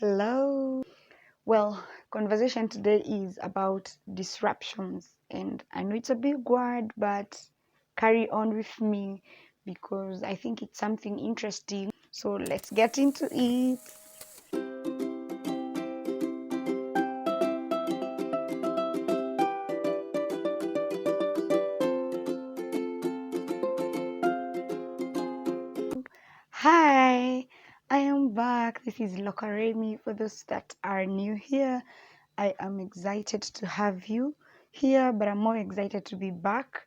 Hello. Well, conversation today is about disruptions, and I know it's a big word, but carry on with me because I think it's something interesting. So let's get into it. Hi, I am back. This is Lokaremi. For those that are new here, I am excited to have you here, but I'm more excited to be back.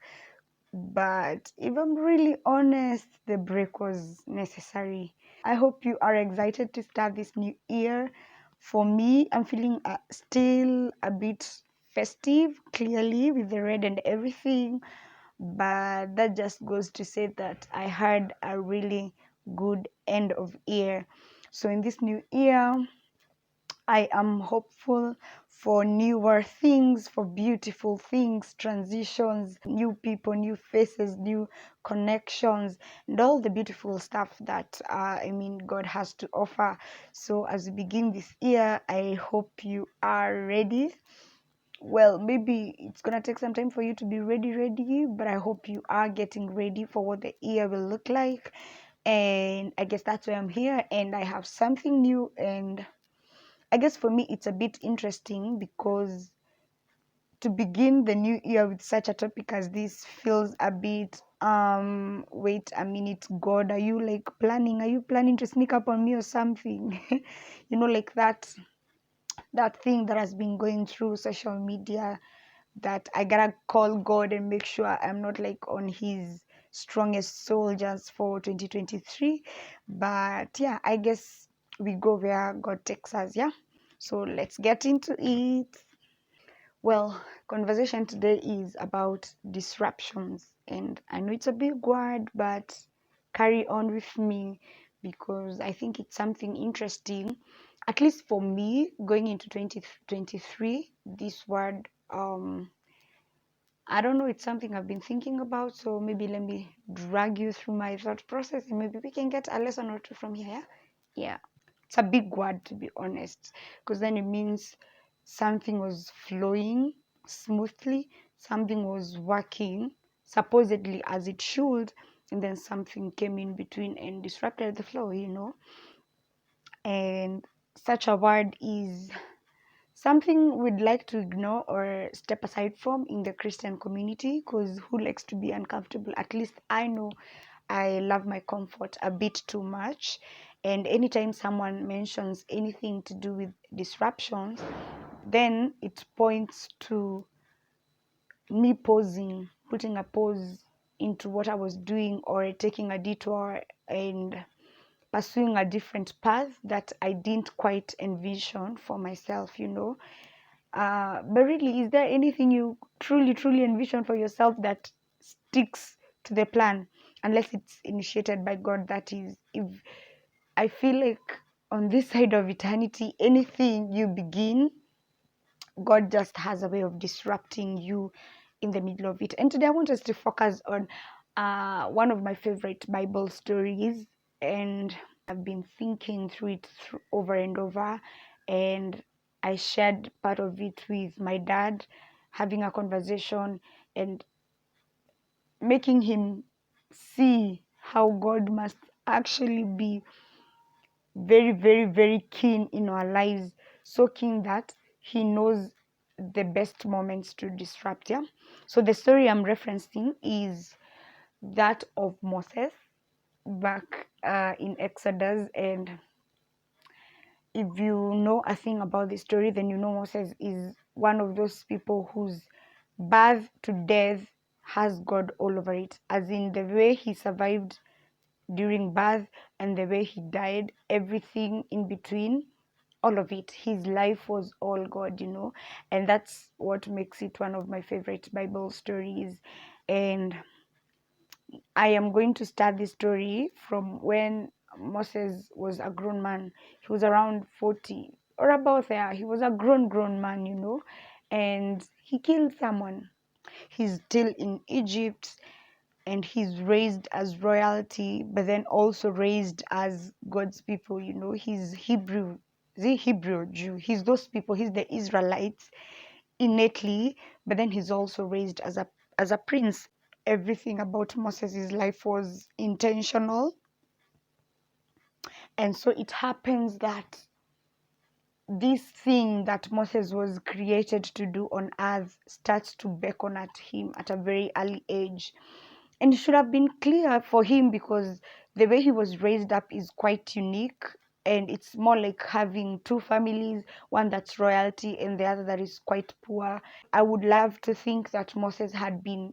But if I'm really honest, the break was necessary. I hope you are excited to start this new year. For me, I'm feeling still a bit festive, clearly, with the red and everything. But that just goes to say that I had a really good end of year. So in this new year, I am hopeful for newer things, for beautiful things, transitions, new people, new faces, new connections, and all the beautiful stuff that God has to offer. So as we begin this year, I hope you are ready. Well, maybe it's gonna take some time for you to be ready, but I hope you are getting ready for what the year will look like. And I guess that's why I'm here, and I have something new. And I guess for me, it's a bit interesting because to begin the new year with such a topic as this feels a bit, wait a minute, God, are you planning to sneak up on me or something? Like that thing that has been going through social media that I gotta call God and make sure I'm not like on his strongest soldiers for 2023. But yeah, I guess we go where God takes us, yeah? So let's get into it. Well, conversation today is about disruptions, and I know it's a big word, but carry on with me because I think it's something interesting. At least for me, going into 2023, this word, I don't know, it's something I've been thinking about. So maybe let me drag you through my thought process, and maybe we can get a lesson or two from here. Yeah. Yeah. It's a big word, to be honest, because then it means something was flowing smoothly, something was working supposedly as it should, and then something came in between and disrupted the flow. And such a word is something we'd like to ignore or step aside from in the Christian community, because who likes to be uncomfortable? At least I know I love my comfort a bit too much. And anytime someone mentions anything to do with disruptions, then it points to me pausing, putting a pause into what I was doing, or taking a detour and pursuing a different path that I didn't quite envision for myself. But really, is there anything you truly envision for yourself that sticks to the plan, unless it's initiated by God? That is, if I feel like on this side of eternity, anything you begin, God just has a way of disrupting you in the middle of it. And today I want us to focus on one of my favorite Bible stories, and I've been thinking through it over and over, and I shared part of it with my dad, having a conversation and making him see how God must actually be very keen in our lives, so keen that he knows the best moments to disrupt. Yeah. So the story I'm referencing is that of Moses back in Exodus. And if you know a thing about the story, then you know Moses is one of those people whose birth to death has God all over it, as in the way he survived during birth and the way he died, everything in between, all of it. His life was all God. And that's what makes it one of my favorite Bible stories. And I am going to start this story from when Moses was a grown man. He was around 40 or about there. He was a grown man. And he killed someone. He's still in Egypt, and he's raised as royalty, but then also raised as God's people. He's Hebrew. the Hebrew Jew. He's those people. He's the Israelites innately, but then he's also raised as a prince. Everything about Moses' life was intentional, and so it happens that this thing that Moses was created to do on earth starts to beckon at him at a very early age. And it should have been clear for him because the way he was raised up is quite unique. And it's more like having two families, one that's royalty and the other that is quite poor. I would love to think that Moses had been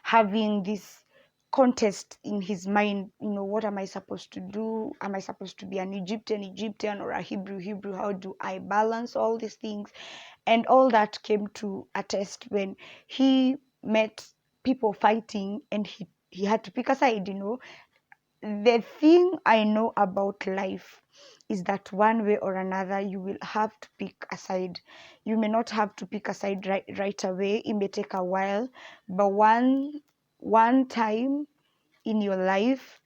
having this contest in his mind, what am I supposed to do? Am I supposed to be an Egyptian, or a Hebrew? How do I balance all these things? And all that came to a test when he met people fighting, and he had to pick a side. The thing I know about life is that one way or another you will have to pick a side. You may not have to pick a side right away. It may take a while, but one time in your life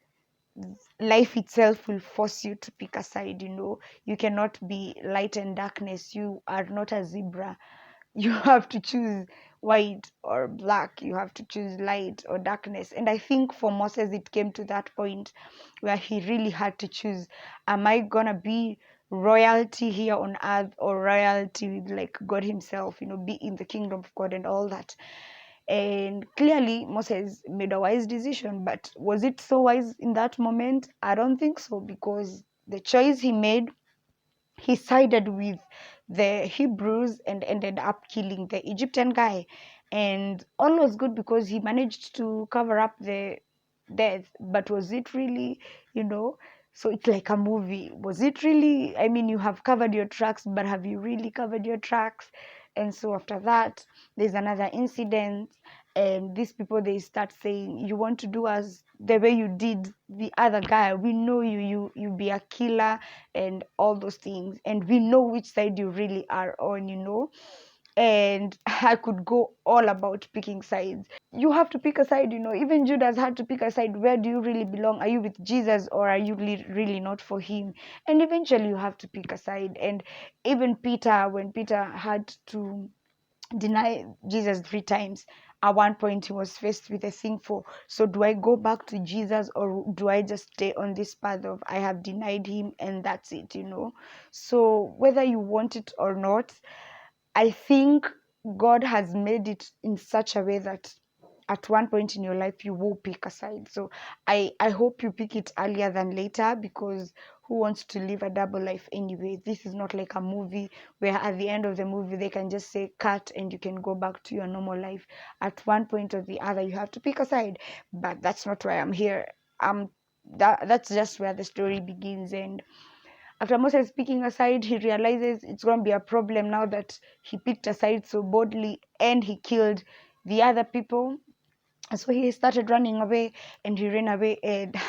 itself will force you to pick a side. You cannot be light and darkness. You are not a zebra. You have to choose white or black. You have to choose light or darkness. And I think for Moses it came to that point where he really had to choose, am I gonna be royalty here on earth, or royalty with like God himself, be in the kingdom of God and all that. And clearly Moses made a wise decision, but was it so wise in that moment? I don't think so, because the choice he made, he sided with the Hebrews and ended up killing the Egyptian guy. And all was good because he managed to cover up the death. But was it really, so it's like a movie. Was it really? I mean, you have covered your tracks, but have you really covered your tracks? And so after that, there's another incident, and these people, they start saying, you want to do us the way you did the other guy. We know you be a killer and all those things, and we know which side you really are on. And I could go all about picking sides. You have to pick a side. Even Judas had to pick a side. Where do you really belong? Are you with Jesus, or are you really not for him? And eventually you have to pick a side. And even Peter, when Peter had to deny Jesus 3 times, at one point he was faced with a thing for, so do I go back to Jesus, or do I just stay on this path of I have denied him and that's it? So whether you want it or not, I think God has made it in such a way that at one point in your life you will pick a side. So I hope you pick it earlier than later, because who wants to live a double life anyway? This is not like a movie where at the end of the movie they can just say cut and you can go back to your normal life. At one point or the other you have to pick a side. But that's not why I'm here. That's just where the story begins. And after Moses picking a side, he realizes it's going to be a problem now that he picked a side so boldly and he killed the other people. So he started running away, and he ran away, and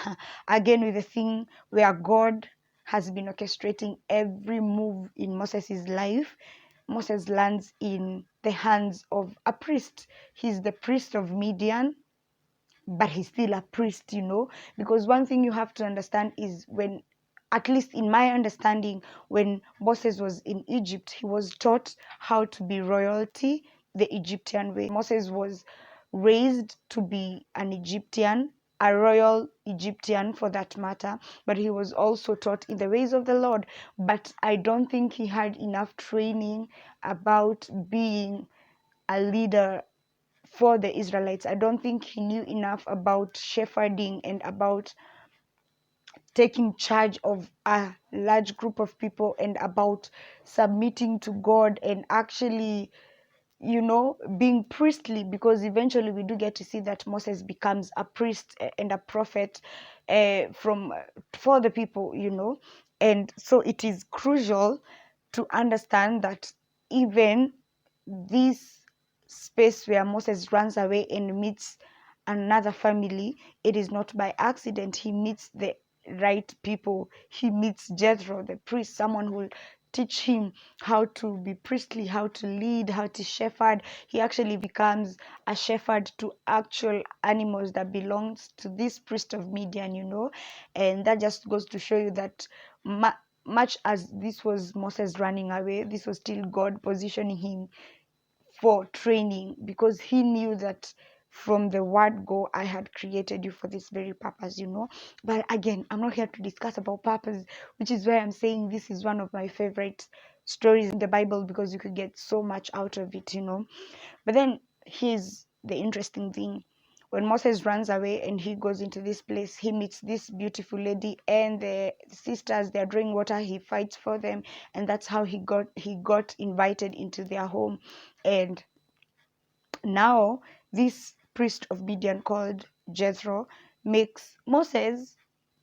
again with the thing where God has been orchestrating every move in Moses' life. Moses lands in the hands of a priest. He's the priest of Midian, but he's still a priest. Because one thing you have to understand is, when, at least in my understanding, when Moses was in Egypt, he was taught how to be royalty the Egyptian way. Moses was raised to be an Egyptian, a royal Egyptian for that matter, but he was also taught in the ways of the Lord. But I don't think he had enough training about being a leader for the Israelites. I don't think he knew enough about shepherding and about taking charge of a large group of people, and about submitting to God, and actually, being priestly, because eventually we do get to see that Moses becomes a priest and a prophet from for the people. And so it is crucial to understand that even this space where Moses runs away and meets another family, it is not by accident. He meets the right people. He meets Jethro, the priest, someone who will teach him how to be priestly, how to lead, how to shepherd. He actually becomes a shepherd to actual animals that belongs to this priest of Midian. And that just goes to show you that much as this was Moses running away, this was still God positioning him for training, because he knew that from the word go, I had created you for this very purpose, But again, I'm not here to discuss about purpose, which is why I'm saying this is one of my favorite stories in the Bible, because you could get so much out of it, But then here's the interesting thing. When Moses runs away and he goes into this place, he meets this beautiful lady and the sisters. They're drawing water. He fights for them, and that's how he got invited into their home. And now this priest of Midian called Jethro makes Moses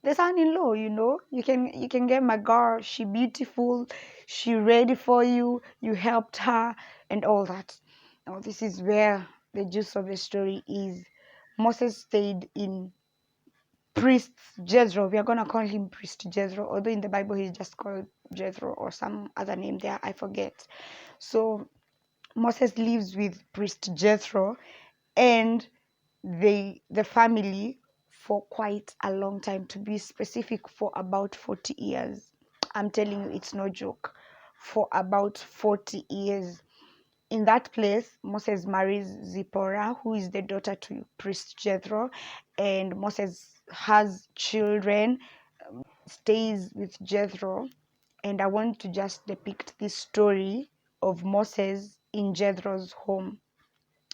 the son-in-law. You can get my girl. She beautiful. She ready for you. You helped her and all that. Now this is where the juice of the story is. Moses stayed in priest Jethro. We are gonna call him priest Jethro, although in the Bible he's just called Jethro or some other name there. I forget. So Moses lives with priest Jethro and the family for quite a long time. To be specific, for about 40 years. I'm telling you, it's no joke. For about 40 years. In that place, Moses marries Zipporah, who is the daughter to priest Jethro, and Moses has children, stays with Jethro. And I want to just depict this story of Moses in Jethro's home.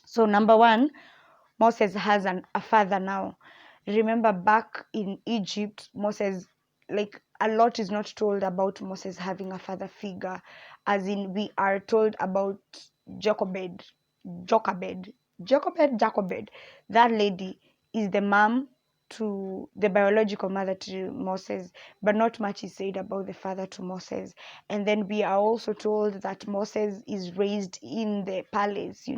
So number one, Moses has a father now. Remember, back in Egypt, Moses, like, a lot is not told about Moses having a father figure. As in, we are told about Jochebed. Jochebed. Jochebed. That lady is the mom to the biological mother to Moses, but not much is said about the father to Moses. And then we are also told that Moses is raised in the palace,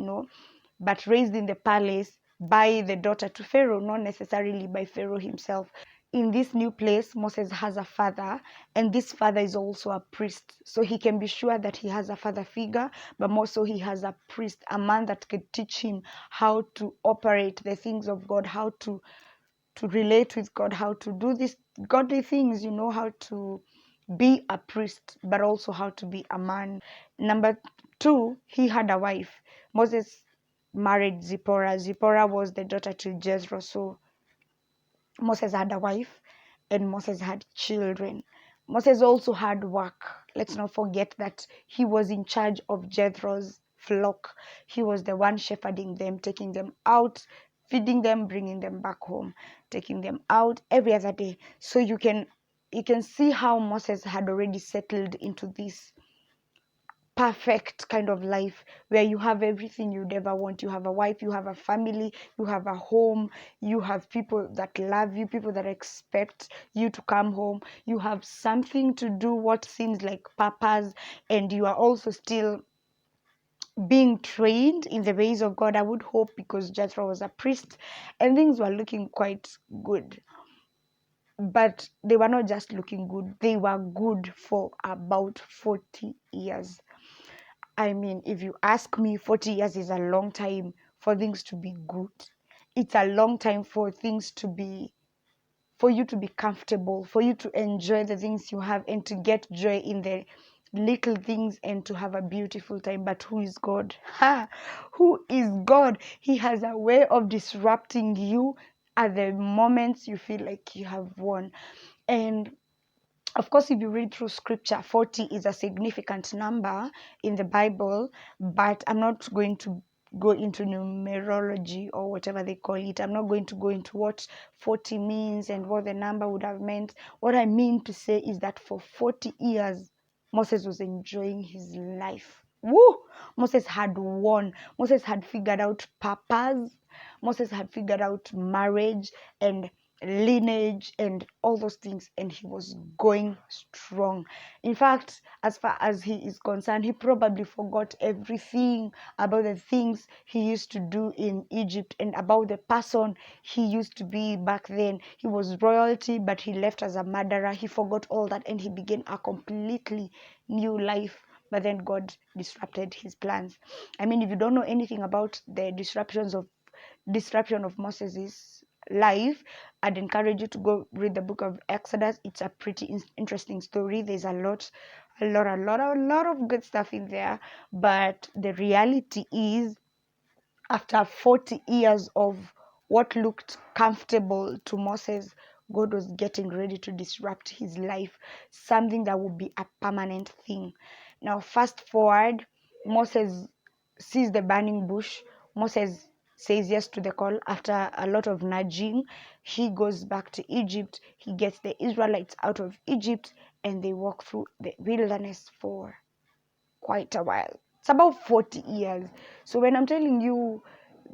but raised in the palace by the daughter to Pharaoh, not necessarily by Pharaoh himself. In this new place, Moses has a father, and this father is also a priest. So he can be sure that he has a father figure, but more so he has a priest, a man that could teach him how to operate the things of God, how to relate with God, how to do these godly things, how to be a priest, but also how to be a man. Number two, he had a wife. Moses married Zipporah. Zipporah was the daughter to Jethro. So Moses had a wife and Moses had children. Moses also had work. Let's not forget that he was in charge of Jethro's flock. He was the one shepherding them, taking them out, feeding them, bringing them back home, taking them out every other day. So you can see how Moses had already settled into this perfect kind of life where you have everything you'd ever want. You have a wife, you have a family, you have a home, you have people that love you, people that expect you to come home, you have something to do, what seems like purpose, and you are also still being trained in the ways of God. I would hope, because Jethro was a priest and things were looking quite good. But they were not just looking good, they were good for about 40 years. I mean, if you ask me, 40 years is a long time for things to be good. It's a long time for things to be, for you to be comfortable, for you to enjoy the things you have and to get joy in the little things and to have a beautiful time. But who is God? Who is God? He has a way of disrupting you at the moments you feel like you have won. And of course, if you read through scripture, 40 is a significant number in the Bible, but I'm not going to go into numerology or whatever they call it. I'm not going to go into what 40 means and what the number would have meant. What I mean to say is that for 40 years, Moses was enjoying his life. Woo! Moses had won. Moses had figured out purpose. Moses had figured out marriage and lineage and all those things, and he was going strong. In fact, as far as he is concerned, he probably forgot everything about the things he used to do in Egypt and about the person he used to be back then. He was royalty, but he left as a murderer. He forgot all that and he began a completely new life. But then God disrupted his plans. I mean, if you don't know anything about the disruption of Moses, life, I'd encourage you to go read the book of Exodus. It's a pretty interesting story. There's a lot of good stuff in there. But the reality is, after 40 years of what looked comfortable to Moses, God was getting ready to disrupt his life, something that would be a permanent thing. Now, fast forward, Moses sees the burning bush. Moses says yes to the call. After a lot of nudging, he goes back to Egypt. He gets the Israelites out of Egypt, and they walk through the wilderness for quite a while. It's about 40 years. So when I'm telling you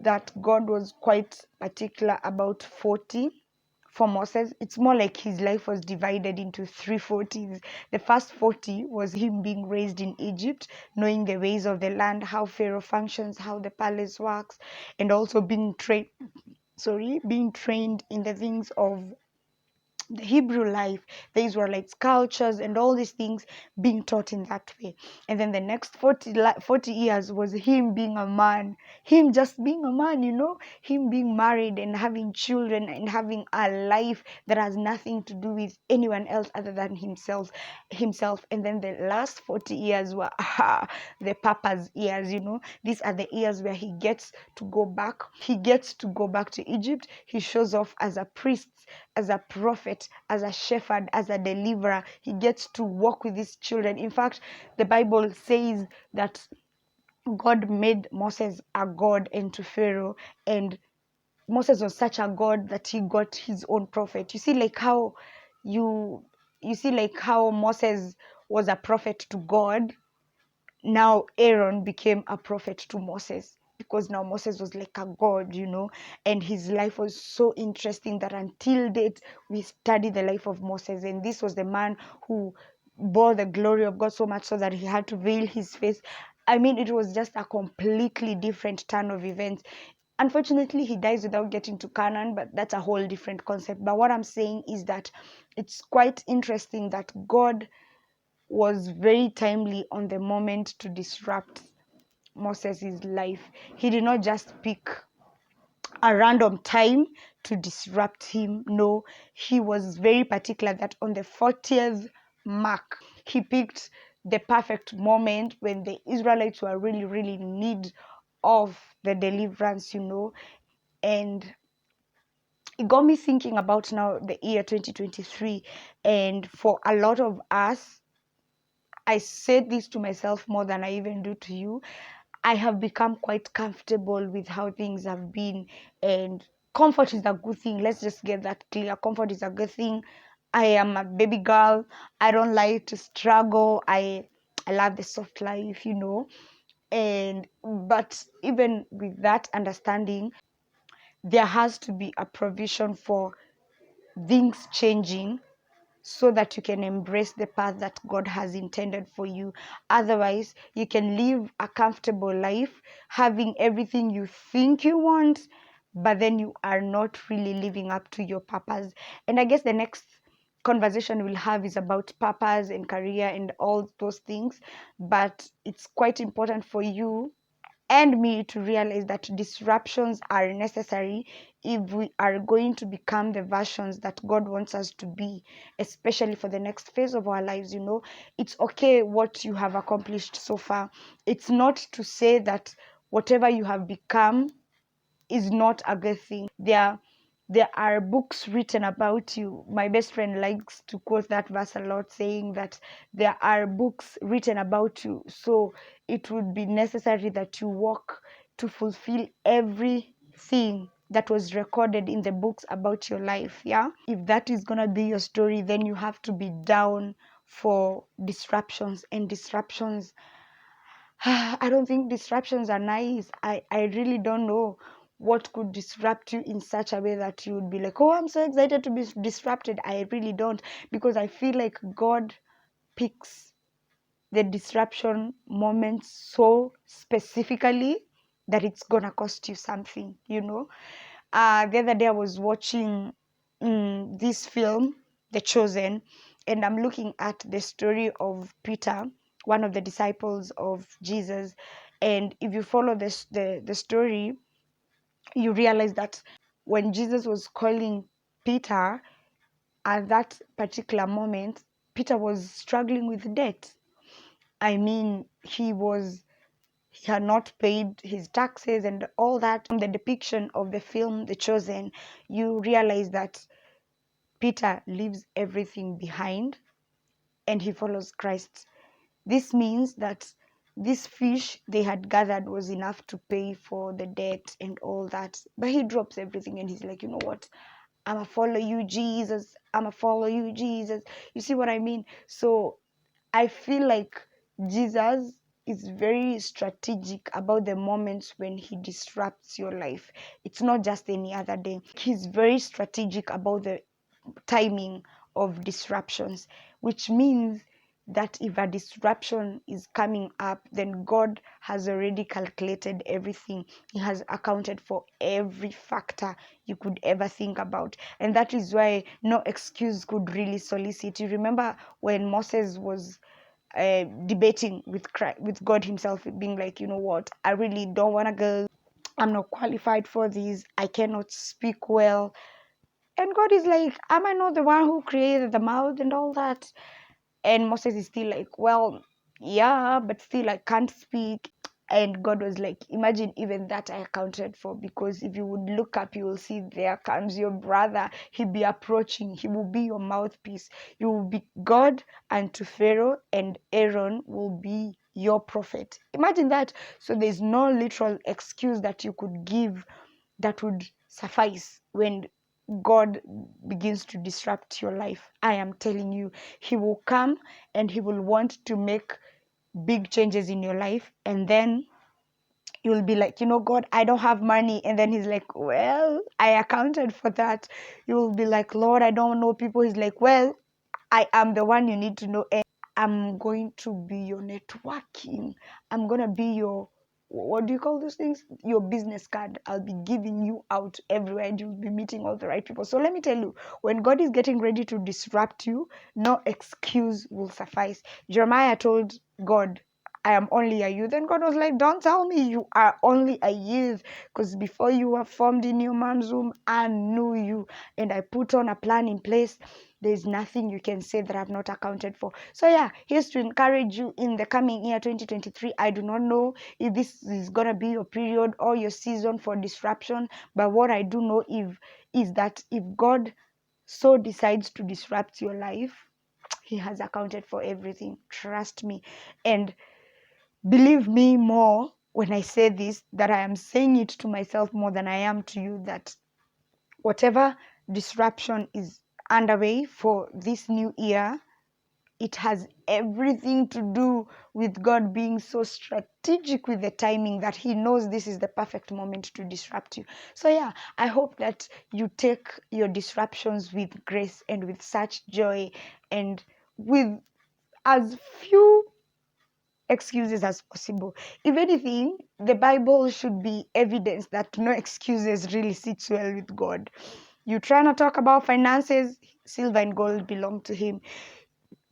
that God was quite particular about 40 for Moses, it's more like his life was divided into 3 40s. The first 40 was him being raised in Egypt, knowing the ways of the land, how Pharaoh functions, how the palace works, and also being being trained in the things of the Hebrew life, the Israelites' cultures, and all these things being taught in that way. And then the next 40 years was him being a man, him just being a man, him being married and having children and having a life that has nothing to do with anyone else other than himself. And then the last 40 years were the papa's years. These are the years where he gets to go back. He gets to go back to Egypt. He shows off as a priest, as a prophet, as a shepherd, as a deliverer. He gets to walk with his children. In fact, the Bible says that God made Moses a god unto Pharaoh, and Moses was such a god that he got his own prophet. You see like how Moses was a prophet to God. Now Aaron became a prophet to Moses, because now Moses was like a god, and his life was so interesting that until date we study the life of Moses. And this was the man who bore the glory of God so much so that he had to veil his face. I mean, it was just a completely different turn of events. Unfortunately, he dies without getting to Canaan, but that's a whole different concept. But what I'm saying is that it's quite interesting that God was very timely on the moment to disrupt Moses' life. He did not just pick a random time to disrupt him. No, he was very particular that on the 40th mark, he picked the perfect moment when the Israelites were really, really in need of the deliverance, and it got me thinking about now the year 2023. And for a lot of us, I said this to myself more than I even do to you. I have become quite comfortable with how things have been, and comfort is a good thing. Let's just get that clear. Comfort is a good thing. I am a baby girl. I don't like to struggle. I love the soft life, And but even with that understanding, there has to be a provision for things changing, so that you can embrace the path that God has intended for you. Otherwise, you can live a comfortable life, having everything you think you want, but then you are not really living up to your purpose. And I guess the next conversation we'll have is about purpose and career and all those things. But it's quite important for you and me to realize that disruptions are necessary if we are going to become the versions that God wants us to be, especially for the next phase of our lives. It's okay what you have accomplished so far. It's not to say that whatever you have become is not a good thing. There are books written about you. My best friend likes to quote that verse a lot, saying that there are books written about you. So it would be necessary that you walk to fulfill everything that was recorded in the books about your life. Yeah. If that is gonna be your story, then you have to be down for disruptions. And disruptions, I don't think disruptions are nice. I really don't know what could disrupt you in such a way that you would be like, oh, I'm so excited to be disrupted. I really don't, because I feel like God picks the disruption moments so specifically that it's gonna cost you something. The other day I was watching this film, The Chosen, and I'm looking at the story of Peter, one of the disciples of Jesus. And if you follow the story, you realize that when Jesus was calling Peter, at that particular moment, Peter was struggling with debt. I mean, he had not paid his taxes and all that. From the depiction of the film The Chosen, you realize that Peter leaves everything behind and he follows Christ. This means that this fish they had gathered was enough to pay for the debt and all that. But he drops everything and he's like, you know what? I'ma follow you, Jesus. I'ma follow you, Jesus. You see what I mean? So I feel like Jesus is very strategic about the moments when he disrupts your life. It's not just any other day. He's very strategic about the timing of disruptions, which means that if a disruption is coming up, then God has already calculated everything. He has accounted for every factor you could ever think about. And that is why no excuse could really solicit. You remember when Moses was debating with God himself, being like, you know what, I really don't want to go. I'm not qualified for this. I cannot speak well. And God is like, am I not the one who created the mouth and all that? And Moses is still like, well, yeah, but still I can't speak. And God was like, imagine even that I accounted for, because if you would look up, you will see there comes your brother. He'll be approaching. He will be your mouthpiece. You will be God unto Pharaoh, and Aaron will be your prophet. Imagine that. So there's no literal excuse that you could give that would suffice when God begins to disrupt your life. I am telling you, he will come and he will want to make big changes in your life, and then you'll be like, you know, God, I don't have money. And then he's like, well, I accounted for that. You'll be like, Lord, I don't know people. He's like, well, I am the one you need to know. And I'm going to be your networking. I'm going to be your, what do you call those things? Your business card. I'll be giving you out everywhere and you'll be meeting all the right people. So let me tell you, when God is getting ready to disrupt you, no excuse will suffice. Jeremiah told God, I am only a youth. And God was like, don't tell me you are only a youth, because before you were formed in your mom's womb, I knew you and I put on a plan in place. There's nothing you can say that I've not accounted for. So yeah, here's to encourage you in the coming year 2023. I do not know if this is going to be your period or your season for disruption, but what I do know is that if God so decides to disrupt your life, he has accounted for everything. Trust me. And believe me more when I say this, that I am saying it to myself more than I am to you, that whatever disruption is underway for this new year, it has everything to do with God being so strategic with the timing that he knows this is the perfect moment to disrupt you. So yeah, I hope that you take your disruptions with grace and with such joy and with as few excuses as possible. If anything, the Bible should be evidence that no excuses really sits well with God. You try to talk about finances, silver and gold belong to him.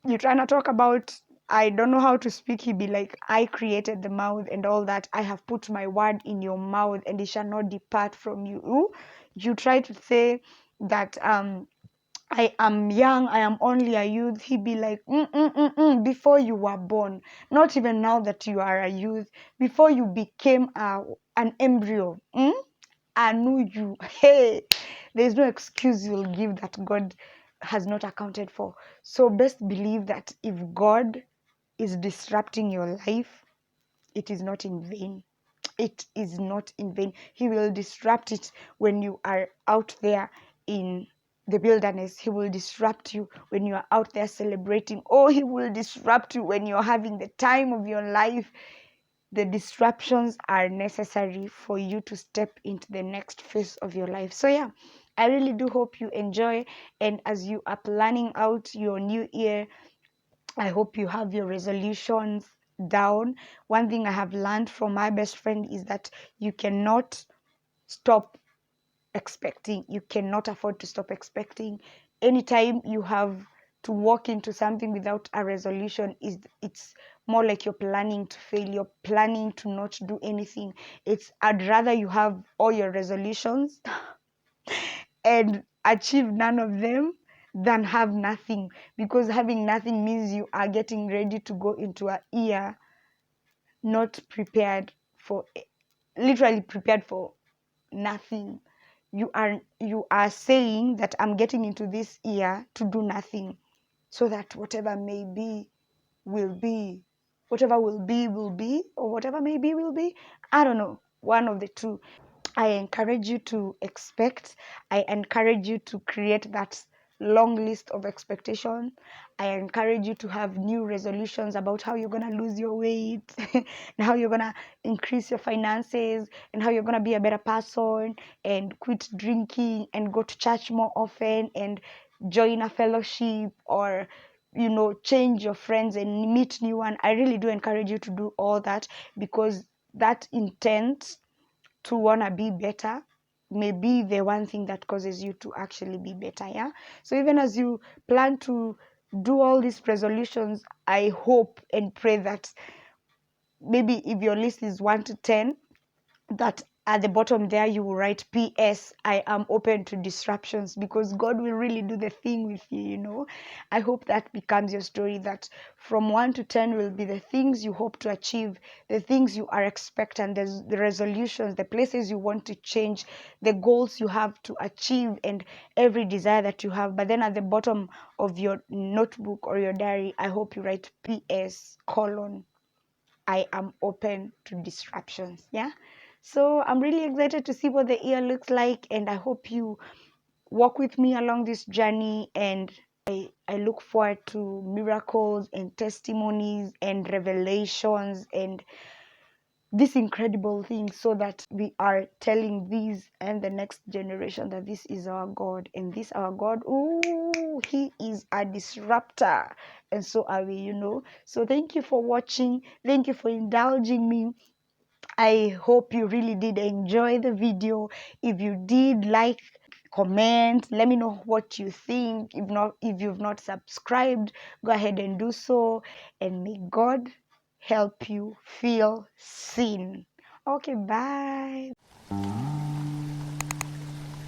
You try to talk about, I don't know how to speak, he be like, I created the mouth and all that. I have put my word in your mouth and it shall not depart from you. You try to say that I am young, I am only a youth. He be like, before you were born, not even now that you are a youth, before you became an embryo, I knew you. Hey, there's no excuse you'll give that God has not accounted for. So best believe that if God is disrupting your life, it is not in vain. It is not in vain. He will disrupt it when you are out there in the wilderness. He will disrupt you when you are out there celebrating. Or he will disrupt you when you're having the time of your life. The disruptions are necessary for you to step into the next phase of your life. So yeah, I really do hope you enjoy. And as you are planning out your new year, I hope you have your resolutions down. One thing I have learned from my best friend is that you cannot stop expecting. You cannot afford to stop expecting. Anytime you have to walk into something without a resolution, it's more like you're planning to fail. You're planning to not do anything. I'd rather you have all your resolutions and achieve none of them than have nothing, because having nothing means you are getting ready to go into a year not prepared for, literally prepared for nothing. You are saying that I'm getting into this year to do nothing, so that whatever may be will be, whatever will be, or whatever may be will be. I don't know, one of the two. I encourage you to expect. I encourage you to create that long list of expectation. I encourage you to have new resolutions about how you're going to lose your weight and how you're going to increase your finances and how you're going to be a better person and quit drinking and go to church more often and join a fellowship, or change your friends and meet new one. I really do encourage you to do all that, because that intent to want to be better may be the one thing that causes you to actually be better. Yeah, so even as you plan to do all these resolutions, I hope and pray that maybe if your list is 1 to 10, that at the bottom there you will write PS, I am open to disruptions, because God will really do the thing with you. I hope that becomes your story, that from 1 to 10 will be the things you hope to achieve, the things you are expectant, the resolutions, the places you want to change, the goals you have to achieve, and every desire that you have. But then at the bottom of your notebook or your diary, I hope you write PS colon, I am open to disruptions. Yeah. So I'm really excited to see what the year looks like, and I hope you walk with me along this journey. And I look forward to miracles and testimonies and revelations and this incredible thing, so that we are telling these and the next generation that this is our God, and this our God, ooh, he is a disruptor, and so are we. So thank you for watching, thank you for indulging me. I hope you really did enjoy the video. If you did, like, comment, let me know what you think. If you've not subscribed, go ahead and do so, and may God help you feel seen. Okay, bye.